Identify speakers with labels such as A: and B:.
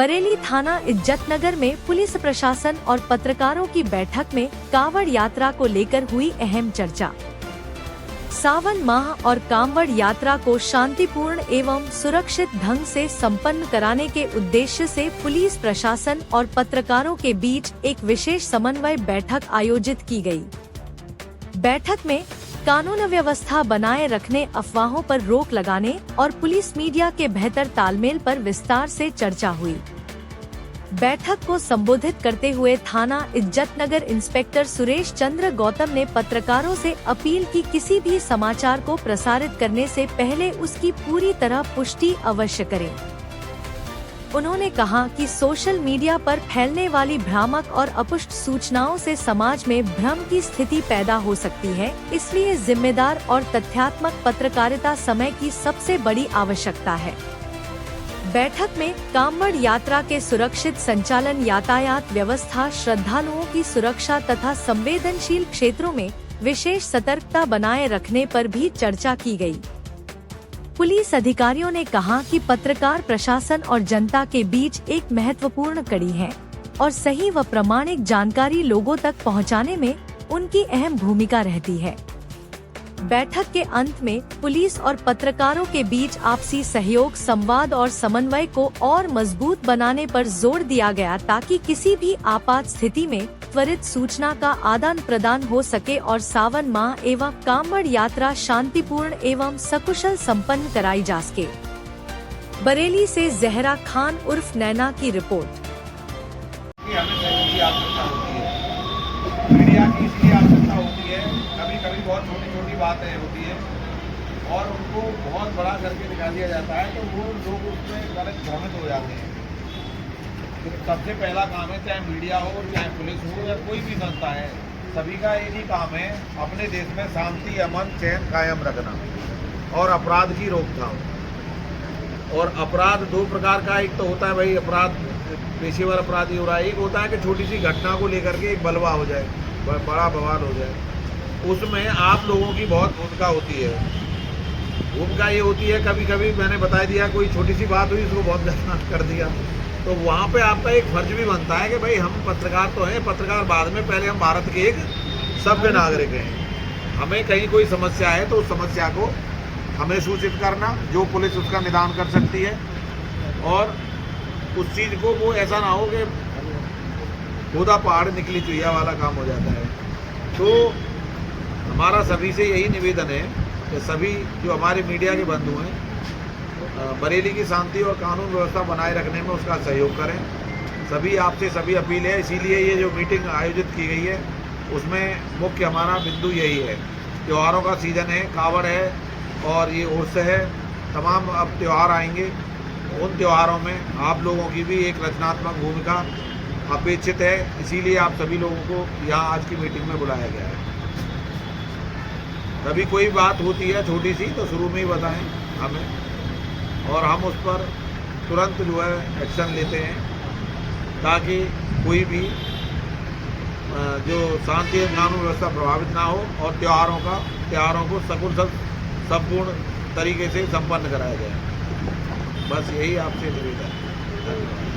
A: बरेली थाना इज्जतनगर में पुलिस प्रशासन और पत्रकारों की बैठक में कांवड़ यात्रा को लेकर हुई अहम चर्चा। सावन माह और कांवड़ यात्रा को शांतिपूर्ण एवं सुरक्षित ढंग से संपन्न कराने के उद्देश्य से पुलिस प्रशासन और पत्रकारों के बीच एक विशेष समन्वय बैठक आयोजित की गई। बैठक में कानून व्यवस्था बनाए रखने, अफवाहों पर रोक लगाने और पुलिस मीडिया के बेहतर तालमेल पर विस्तार से चर्चा हुई। बैठक को संबोधित करते हुए थाना इज्जतनगर इंस्पेक्टर सुरेश चंद्र गौतम ने पत्रकारों से अपील की किसी भी समाचार को प्रसारित करने से पहले उसकी पूरी तरह पुष्टि अवश्य करें। उन्होंने कहा कि सोशल मीडिया पर फैलने वाली भ्रामक और अपुष्ट सूचनाओं से समाज में भ्रम की स्थिति पैदा हो सकती है, इसलिए जिम्मेदार और तथ्यात्मक पत्रकारिता समय की सबसे बड़ी आवश्यकता है। बैठक में कांवड़ यात्रा के सुरक्षित संचालन, यातायात व्यवस्था, श्रद्धालुओं की सुरक्षा तथा संवेदनशील क्षेत्रों में विशेष सतर्कता बनाए रखने पर भी चर्चा की गई। पुलिस अधिकारियों ने कहा कि पत्रकार प्रशासन और जनता के बीच एक महत्वपूर्ण कड़ी है और सही व प्रामाणिक जानकारी लोगों तक पहुंचाने में उनकी अहम भूमिका रहती है। बैठक के अंत में पुलिस और पत्रकारों के बीच आपसी सहयोग, संवाद और समन्वय को और मजबूत बनाने पर जोर दिया गया ताकि किसी भी आपात स्थिति में त्वरित सूचना का आदान प्रदान हो सके और सावन माह एवं कांवड़ यात्रा शांतिपूर्ण एवं सकुशल संपन्न कराई जा सके। बरेली से जहरा खान उर्फ नैना की रिपोर्ट।
B: मीडिया की इसलिए आवश्यकता होती है, कभी-कभी बहुत छोटी-छोटी बातें होती है और उनको बहुत बड़ा करके दिखा दिया जाता है, तो वो लोग उसमें गलत भ्रमित हो जाते हैं। तो सबसे पहला काम है, चाहे मीडिया हो, चाहे पुलिस हो या कोई भी संस्था है, सभी का एक ही काम है, अपने देश में शांति, अमन, चैन कायम रखना और अपराध की रोकथाम। और अपराध दो प्रकार का, एक तो होता है भाई अपराध पेशेवर अपराधी हो रहा है, एक होता है कि छोटी सी घटना को लेकर के एक बलवा हो जाए, बड़ा बवाल हो जाए, उसमें आप लोगों की बहुत भूमिका होती है। भूमिका ये होती है, कभी कभी मैंने बता दिया, कोई छोटी सी बात हुई उसको बहुत ज़्यादा कर दिया, तो वहाँ पे आपका एक फर्ज भी बनता है कि भाई हम पत्रकार तो हैं, पत्रकार बाद में, पहले हम भारत के एक सभ्य नागरिक हैं। हमें कहीं कोई समस्या है तो उस समस्या को हमें सूचित करना, जो पुलिस उसका निदान कर सकती है, और उस चीज़ को वो ऐसा ना हो कि खुदा पहाड़ निकली चुहिया वाला काम हो जाता है। तो हमारा सभी से यही निवेदन है कि सभी जो हमारे मीडिया के बंधु हैं, बरेली की शांति और कानून व्यवस्था बनाए रखने में उसका सहयोग करें। सभी आपसे सभी अपील है, इसीलिए ये जो मीटिंग आयोजित की गई है उसमें मुख्य हमारा बिंदु यही है। त्योहारों का सीज़न है, कांवड़ है और ये उर्स है, तमाम अब त्यौहार आएंगे, उन त्योहारों में आप लोगों की भी एक रचनात्मक भूमिका अपेक्षित है, इसीलिए आप सभी लोगों को यहाँ आज की मीटिंग में बुलाया गया है। कभी कोई बात होती है छोटी सी तो शुरू में ही बताएं हमें, और हम उस पर तुरंत जो है एक्शन लेते हैं, ताकि कोई भी जो शांति कानून व्यवस्था प्रभावित ना हो और त्योहारों को सकुशल संपूर्ण तरीके से संपन्न कराया जाए। बस यही आपसे निवेदन है।